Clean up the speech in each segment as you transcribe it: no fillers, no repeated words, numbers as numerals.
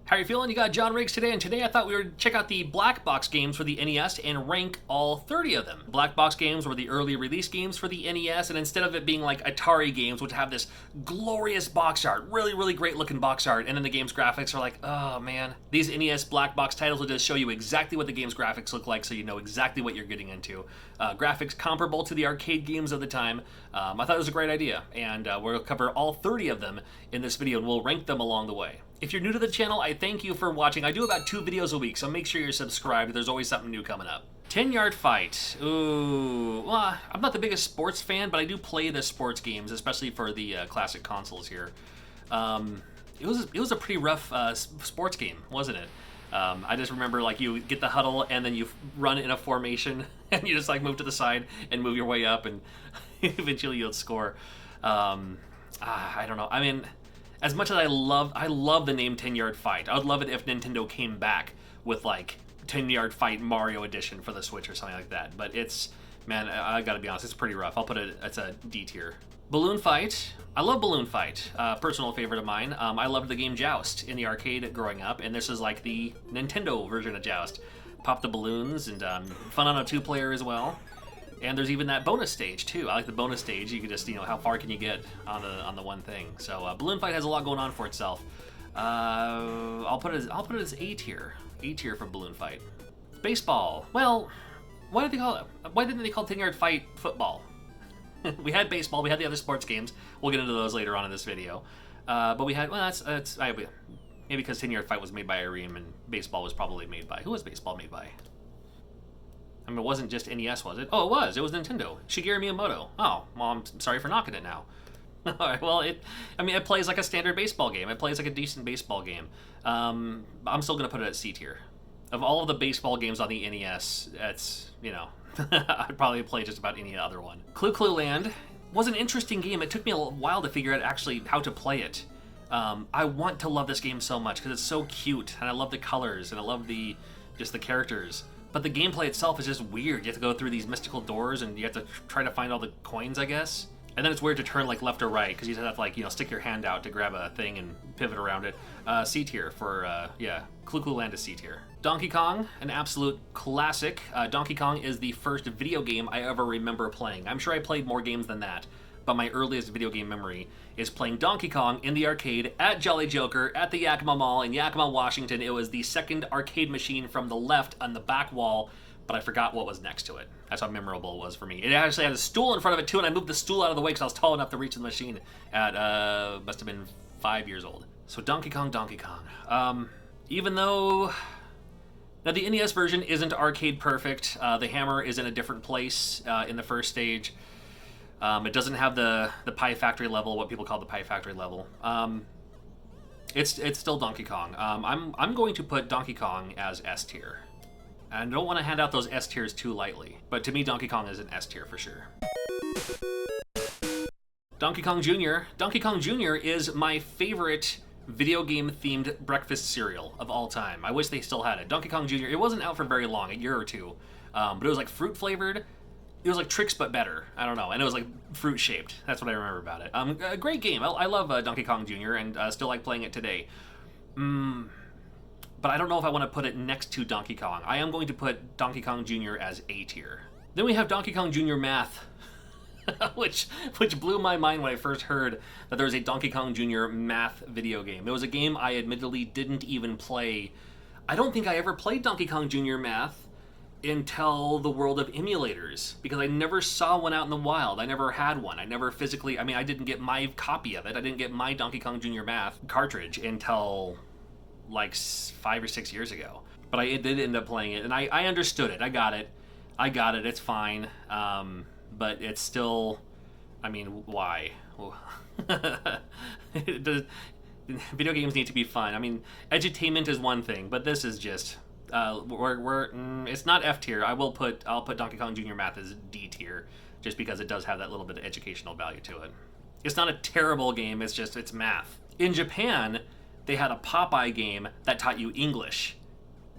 How are you feeling? You got John Riggs today, and today I thought we would check out the Black Box games for the NES and rank all 30 of them. Black Box games were the early release games for the NES, and instead of it being like Atari games, which have this glorious box art, really great looking box art, and then the game's graphics are like, oh man. These NES Black Box titles will just show you exactly what the game's graphics look like so you know exactly what you're getting into. Graphics comparable to the arcade games of the time. I thought it was a great idea, and we'll cover all 30 of them in this video, and we'll rank them along the way. If you're new to the channel, I thank you for watching. I do about 2 videos a week, so make sure you're subscribed. There's always something new coming up. 10-yard fight. Ooh, well, I'm not the biggest sports fan, but I do play the sports games, especially for the classic consoles here. It was a pretty rough sports game, wasn't it? I just remember like you get the huddle and then you run in a formation and you just like move to the side and move your way up and eventually you'll score. I don't know. I mean, as much as I love the name 10-yard fight. I would love it if Nintendo came back with like 10-yard fight Mario edition for the Switch or something like that. But it's, man, I gotta be honest, it's pretty rough. I'll put it, it's a D tier. Balloon Fight. I love Balloon Fight. Personal favorite of mine. I loved the game Joust in the arcade growing up, and this is like the Nintendo version of Joust. Pop the balloons, and fun on a 2-player as well. And there's even that bonus stage too. I like the bonus stage. You can just, how far can you get on the one thing. So Balloon Fight has a lot going on for itself. I'll put it as A tier. A tier for Balloon Fight. Baseball. Well, why didn't they call 10-yard fight football? We had baseball, we had the other sports games. We'll get into those later on in this video. But we had, well, maybe because 10-yard fight was made by Irene and baseball was probably made by, who was baseball made by? I mean, it wasn't just NES, was it? Oh, it was Nintendo. Shigeru Miyamoto. Oh, well, I'm sorry for knocking it now. All right, well, it plays like a standard baseball game. It plays like a decent baseball game. I'm still going to put it at C tier. Of all of the baseball games on the NES, it's, I'd probably play just about any other one. Clue Clue Land was an interesting game. It took me a while to figure out actually how to play it. I want to love this game so much because it's so cute, and I love the colors, and I love just the characters. But the gameplay itself is just weird. You have to go through these mystical doors, and you have to try to find all the coins, I guess. And then it's weird to turn like left or right because you have to like stick your hand out to grab a thing and pivot around it. C tier for Clue Clue Land is C tier. Donkey Kong, an absolute classic. Donkey Kong is the first video game I ever remember playing. I'm sure I played more games than that, but my earliest video game memory is playing Donkey Kong in the arcade at Jolly Joker at the Yakima Mall in Yakima, Washington. It was the second arcade machine from the left on the back wall, but I forgot what was next to it. That's how memorable it was for me. It actually had a stool in front of it too, and I moved the stool out of the way because I was tall enough to reach the machine at, must have been 5 years old. So Donkey Kong. Even though... Now, the NES version isn't arcade perfect. The hammer is in a different place in the first stage. It doesn't have the Pie Factory level, what people call the Pie Factory level. It's still Donkey Kong. I'm going to put Donkey Kong as S tier. I don't want to hand out those S tiers too lightly, but to me, Donkey Kong is an S tier for sure. Donkey Kong Jr. Donkey Kong Jr. is my favorite video game themed breakfast cereal of all time. I wish they still had it. Donkey Kong Jr. It wasn't out for very long, a year or two, but it was like fruit flavored. It was like Trix but better. I don't know, and it was like fruit shaped. That's what I remember about it. A great game. I love Donkey Kong Jr. and still like playing it today. But I don't know if I want to put it next to Donkey Kong. I am going to put Donkey Kong Jr. as A tier. Then we have Donkey Kong Jr. Math. which blew my mind when I first heard that there was a Donkey Kong Jr. math video game. It was a game I admittedly didn't even play. I don't think I ever played Donkey Kong Jr. math until the world of emulators, because I never saw one out in the wild. I never had one. I never physically, I didn't get my copy of it. I didn't get my Donkey Kong Jr. math cartridge until like 5 or 6 years ago. But I did end up playing it, and I understood it. I got it. It's fine. But it's still, why? Video games need to be fun. Edutainment is one thing, but this is just, it's not F tier. I'll put Donkey Kong Jr. Math as D tier, just because it does have that little bit of educational value to it. It's not a terrible game, it's math. In Japan, they had a Popeye game that taught you English,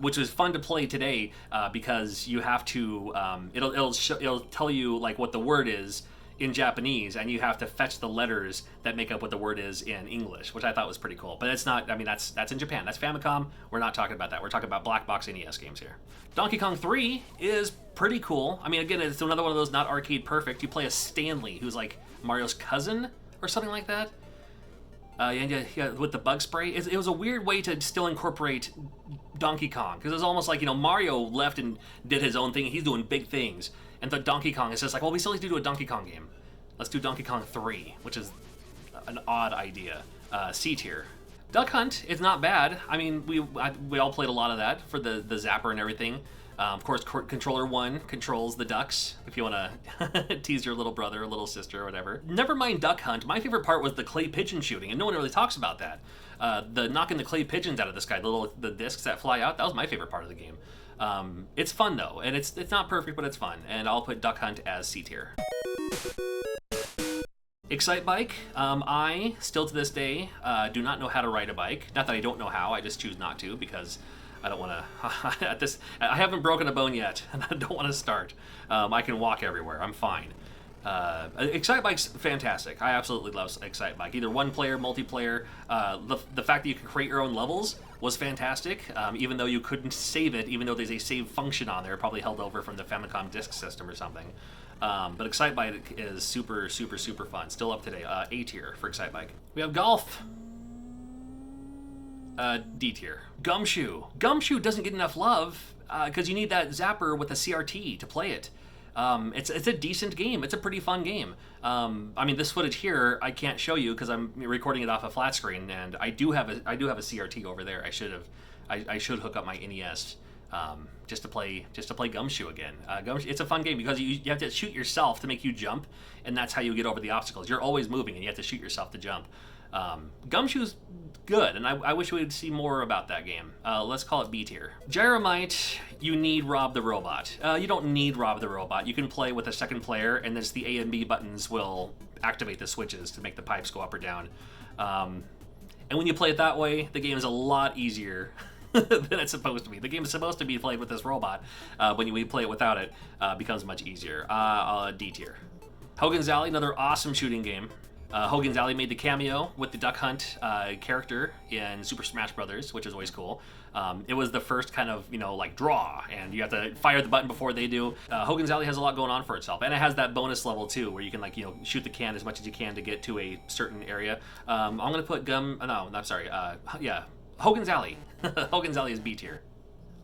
which was fun to play today because you have to, it'll tell you like what the word is in Japanese, and you have to fetch the letters that make up what the word is in English, which I thought was pretty cool. But it's not, I mean, that's in Japan. That's Famicom. We're not talking about that. We're talking about Black Box NES games here. Donkey Kong 3 is pretty cool. I mean, again, it's another one of those not arcade perfect. You play as Stanley, who's like Mario's cousin or something like that. Yeah, with the bug spray. It was a weird way to still incorporate Donkey Kong, because it was almost like, Mario left and did his own thing. He's doing big things. And the Donkey Kong is just like, well, we still need to do a Donkey Kong game. Let's do Donkey Kong 3, which is an odd idea. C tier. Duck Hunt is not bad. I mean, we all played a lot of that for the zapper and everything. Of course, controller 1 controls the ducks, if you want to tease your little brother or little sister or whatever. Never mind Duck Hunt. My favorite part was the clay pigeon shooting, and no one really talks about that. The knocking the clay pigeons out of the sky, the discs that fly out, that was my favorite part of the game. It's fun though, and it's not perfect, but it's fun, and I'll put Duck Hunt as C tier. Excite Bike, I still to this day do not know how to ride a bike. Not that I don't know how, I just choose not to because I don't want to. I haven't broken a bone yet, and I don't want to start. I can walk everywhere. I'm fine. Excite Bike's fantastic. I absolutely love Excite Bike. Either one player, multiplayer. The fact that you can create your own levels was fantastic. Even though you couldn't save it, even though there's a save function on there, probably held over from the Famicom disk system or something. But Excite Bike is super, super, super fun. Still up today. A tier for Excite Bike. We have Golf. D tier. Gumshoe. Gumshoe doesn't get enough love because you need that zapper with a CRT to play it. It's a decent game. It's a pretty fun game. I mean, this footage here I can't show you because I'm recording it off a flat screen, and I do have a CRT over there. I should hook up my NES just to play Gumshoe again. It's a fun game because you have to shoot yourself to make you jump, and that's how you get over the obstacles. You're always moving, and you have to shoot yourself to jump. Gumshoe's good, and I wish we would see more about that game. Let's call it B tier. Gyromite, you need Rob the Robot. You don't need Rob the Robot. You can play with a second player, and then the A and B buttons will activate the switches to make the pipes go up or down. And when you play it that way, the game is a lot easier than it's supposed to be. The game is supposed to be played with this robot. When we play it without it, becomes much easier. D tier. Hogan's Alley, another awesome shooting game. Hogan's Alley made the cameo with the Duck Hunt character in Super Smash Brothers, which is always cool. It was the first kind of, like draw, and you have to fire the button before they do. Hogan's Alley has a lot going on for itself, and it has that bonus level too, where you can shoot the can as much as you can to get to a certain area. I'm gonna put Hogan's Alley. Hogan's Alley is B tier.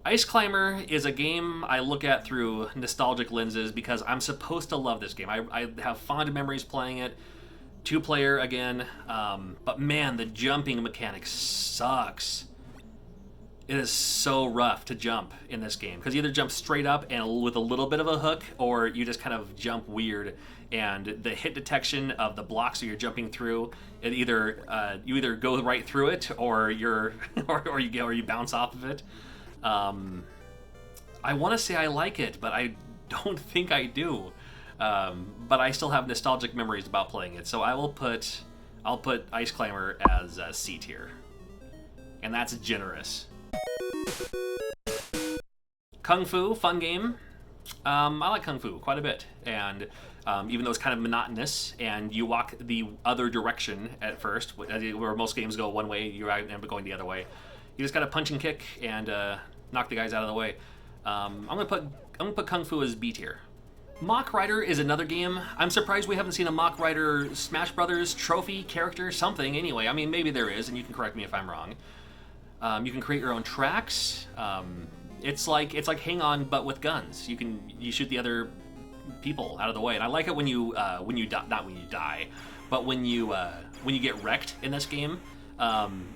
Ice Climber is a game I look at through nostalgic lenses because I'm supposed to love this game. I have fond memories playing it. 2-player again, but man, the jumping mechanic sucks. It is so rough to jump in this game because you either jump straight up and with a little bit of a hook, or you just kind of jump weird, and the hit detection of the blocks that you're jumping through, it you either go right through it or you bounce off of it. I want to say I like it, but I don't think I do. But I still have nostalgic memories about playing it, so I'll put Ice Climber as C tier, and that's generous. Kung Fu, fun game. I like Kung Fu quite a bit, and even though it's kind of monotonous, and you walk the other direction at first, where most games go one way, you end up going the other way. You just gotta punch and kick and knock the guys out of the way. I'm gonna put Kung Fu as B tier. Mach Rider is another game. I'm surprised we haven't seen a Mach Rider Smash Brothers trophy character, something anyway. I mean, maybe there is, and you can correct me if I'm wrong. You can create your own tracks. It's like Hang On, but with guns. You shoot the other people out of the way, and I like it when you not when you die, but when you get wrecked in this game.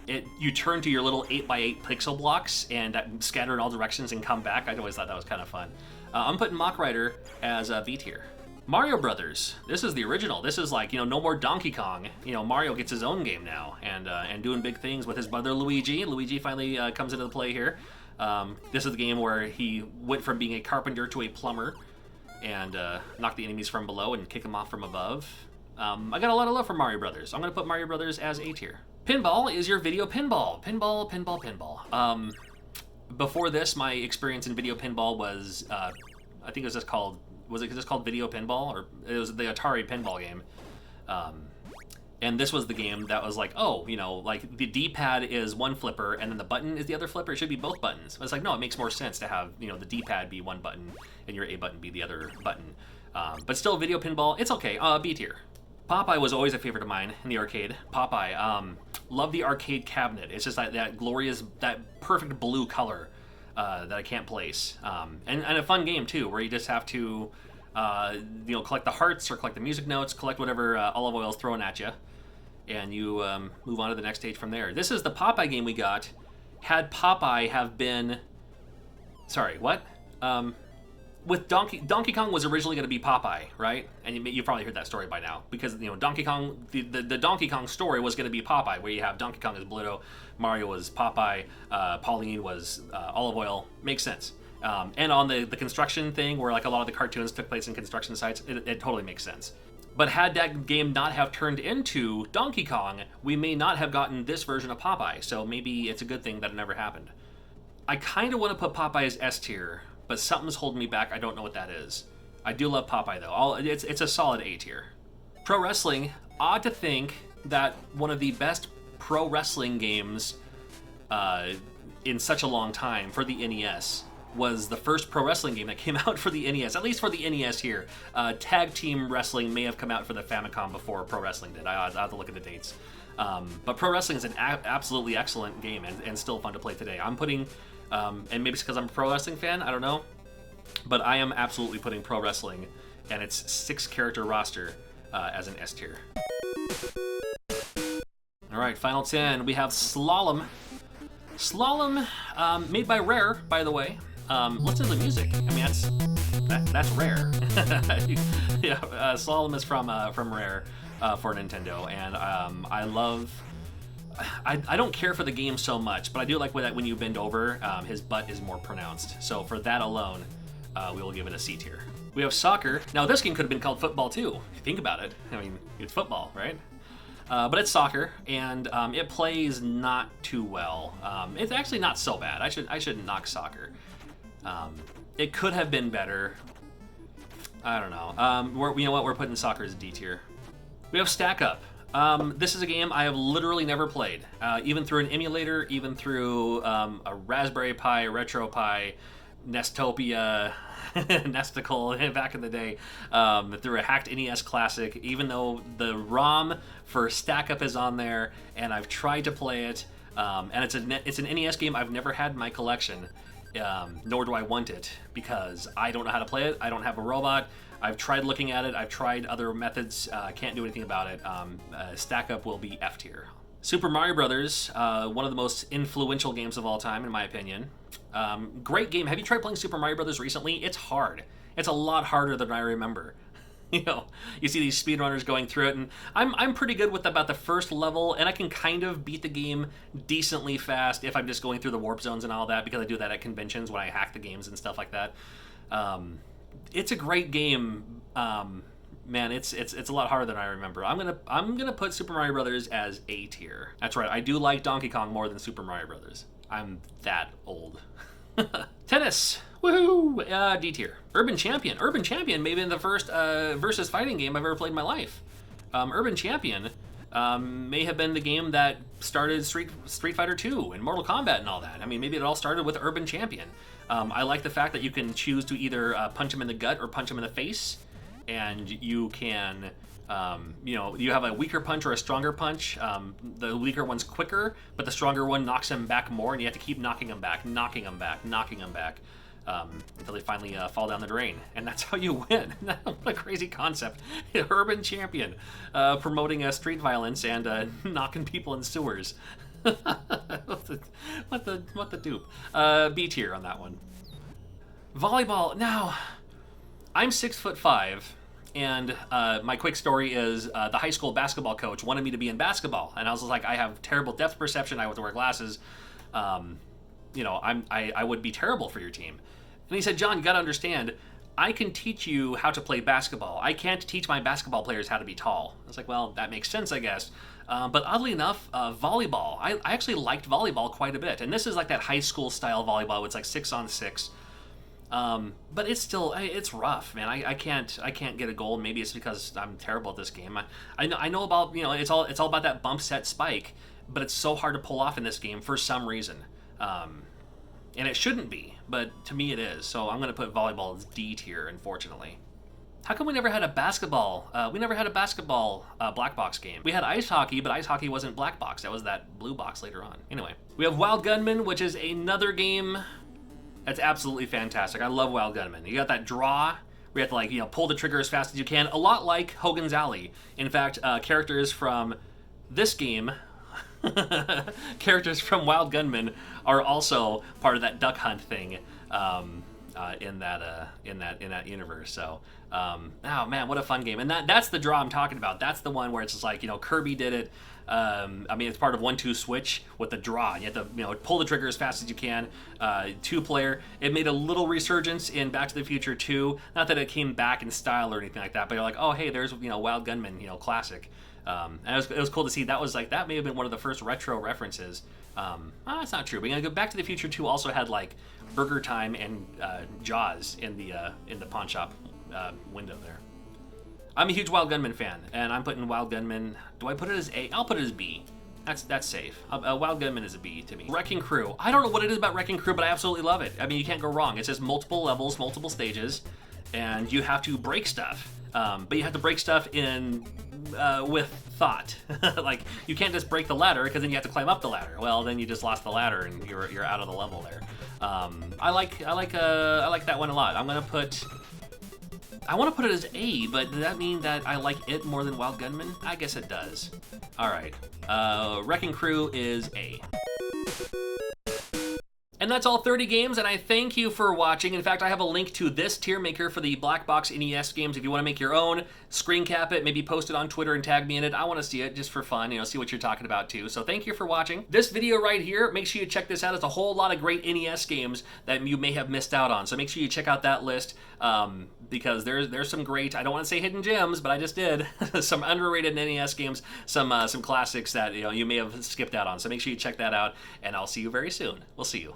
You turn to your little 8x8 pixel blocks and that scatter in all directions and come back. I always thought that was kind of fun. I'm putting Mach Rider as B tier. Mario Brothers. This is the original. This is like, no more Donkey Kong. Mario gets his own game now and doing big things with his brother Luigi. Luigi finally comes into the play here. This is the game where he went from being a carpenter to a plumber and knocked the enemies from below and kick them off from above. I got a lot of love for Mario Brothers. I'm going to put Mario Brothers as A tier. Pinball is your video pinball. Pinball. Before this, my experience in video pinball was, I think it was just called was it just called Video Pinball, or it was the Atari pinball game. And this was the game that was like, oh, you know, like the D-pad is one flipper and then the button is the other flipper. It should be both buttons. But it's like, no, it makes more sense to have, you know, the D-pad be one button and your A button be the other button. But still, Video Pinball, it's okay. B tier. Popeye was always a favorite of mine in the arcade. Popeye, love the arcade cabinet. It's just that glorious, that perfect blue color that I can't place. And a fun game too, where you just have to, you know, collect the hearts or collect the music notes, collect whatever olive oil is thrown at you, and you move on to the next stage from there. This is the Popeye game we got. Had Popeye have been, sorry, what? With Donkey Kong was originally going to be Popeye, right? And you've probably heard that story by now, because, you know, Donkey Kong, the Donkey Kong story was going to be Popeye, where you have Donkey Kong as Bluto, Mario was Popeye, Pauline was olive oil. Makes sense. And on the construction thing, where like a lot of the cartoons took place in construction sites, it totally makes sense. But had that game not have turned into Donkey Kong, we may not have gotten this version of Popeye. So maybe it's a good thing that it never happened. I kind of want to put Popeye as S tier, but something's holding me back. I don't know what that is. I do love Popeye though. It's a solid A tier. Pro wrestling. Odd to think that one of the best pro wrestling games in such a long time for the NES was the first pro wrestling game that came out for the NES, at least for the NES here. Tag team wrestling may have come out for the Famicom before pro wrestling did. I'll have to look at the dates. But pro wrestling is an absolutely excellent game and still fun to play today. I'm putting, and maybe it's because I'm a pro wrestling fan, I don't know, but I am absolutely putting pro wrestling and its 6-character roster as an S tier. All right, final 10. We have Slalom. Slalom, made by Rare, by the way. Listen to the music. I mean, that's Rare. Yeah, Slalom is from Rare for Nintendo, and I don't care for the game so much, but I do like that when you bend over, his butt is more pronounced. So for that alone, we will give it a C tier. We have soccer. Now this game could have been called football too, if you think about it. I mean, it's football, right? But it's soccer, and it plays not too well. It's actually not so bad. I shouldn't knock soccer. It could have been better. I don't know. You know what? We're putting soccer as D tier. We have Stack Up. This is a game I have literally never played, even through an emulator, even through a Raspberry Pi, RetroPie, Nestopia, Nesticle back in the day, through a hacked NES Classic, even though the ROM for Stack Up is on there, and I've tried to play it, and it's an NES game I've never had in my collection, nor do I want it, because I don't know how to play it. I don't have a robot. I've tried looking at it. I've tried other methods. Can't do anything about it. Stack Up will be F tier. Super Mario Brothers, one of the most influential games of all time, in my opinion. Great game. Have you tried playing Super Mario Brothers recently? It's hard. It's a lot harder than I remember. You know, you see these speedrunners going through it, and I'm pretty good with about the first level, and I can kind of beat the game decently fast if I'm just going through the warp zones and all that, because I do that at conventions when I hack the games and stuff like that. It's a great game. Man, it's a lot harder than I remember. I'm gonna put Super Mario Brothers as A tier. That's right. I do like Donkey Kong more than Super Mario Brothers. I'm that old. Tennis. Woohoo! D tier. Urban Champion. Urban Champion may have been the first versus fighting game I've ever played in my life. Urban Champion may have been the game that started Street Fighter 2 and Mortal Kombat and all that. I mean, maybe it all started with Urban Champion. I like the fact that you can choose to either punch him in the gut or punch him in the face, and you can, you know, you have a weaker punch or a stronger punch. The weaker one's quicker, but the stronger one knocks him back more, and you have to keep knocking him back, until they finally fall down the drain. And that's how you win. What a crazy concept. Urban Champion, promoting street violence and knocking people in sewers. what the dupe. B tier on that one. Volleyball. Now, I'm 6'5", and my quick story is the high school basketball coach wanted me to be in basketball, and I was like, I have terrible depth perception. I have to wear glasses. You know, I would be terrible for your team. And he said, John, you got to understand, I can teach you how to play basketball. I can't teach my basketball players how to be tall. I was like, well, that makes sense, I guess. But oddly enough, volleyball, I actually liked volleyball quite a bit. And this is like that high school style volleyball. It's like 6-on-6. But it's still, it's rough, man. I can't get a gold. Maybe it's because I'm terrible at this game. I know about, it's all about that bump set spike, but it's so hard to pull off in this game for some reason. And it shouldn't be, but to me it is. So I'm gonna put volleyball as D tier, unfortunately. How come we never had a basketball? We never had a basketball black box game. We had ice hockey, but ice hockey wasn't black box. That was that blue box later on. Anyway, we have Wild Gunman, which is another game that's absolutely fantastic. I love Wild Gunman. You got that draw where you have to pull the trigger as fast as you can, a lot like Hogan's Alley. In fact, characters from this game, characters from Wild Gunman are also part of that duck hunt thing in that universe. So, oh man, what a fun game! And that's the draw I'm talking about. That's the one where it's just like Kirby did it. It's part of 1-2 switch with the draw. You have to pull the trigger as fast as you can. 2-player. It made a little resurgence in Back to the Future 2. Not that it came back in style or anything like that, but you're like, oh hey, there's Wild Gunman, classic. And it was cool to see. That may have been one of the first retro references. That's not true. But Back to the Future 2 also had Burger Time and Jaws in the pawn shop window there. I'm a huge Wild Gunman fan, and I'm putting Wild Gunman. Do I put it as A? I'll put it as B. That's safe. Wild Gunman is a B to me. Wrecking Crew. I don't know what it is about Wrecking Crew, but I absolutely love it. I mean, you can't go wrong. It says multiple levels, multiple stages, and you have to break stuff. But you have to break stuff in with thought. You can't just break the ladder because then you have to climb up the ladder. Well, then you just lost the ladder and you're out of the level there. I like that one a lot. I want to put it as A, but does that mean that I like it more than Wild Gunman? I guess it does. All right. Wrecking Crew is A. And that's all 30 games, and I thank you for watching. In fact, I have a link to this tier maker for the Black Box NES games. If you want to make your own, screen cap it, maybe post it on Twitter and tag me in it. I want to see it just for fun, see what you're talking about too. So thank you for watching. This video right here, make sure you check this out. It's a whole lot of great NES games that you may have missed out on. So make sure you check out that list because there's some great, I don't want to say hidden gems, but I just did, some underrated NES games, some classics that you may have skipped out on. So make sure you check that out, and I'll see you very soon. We'll see you.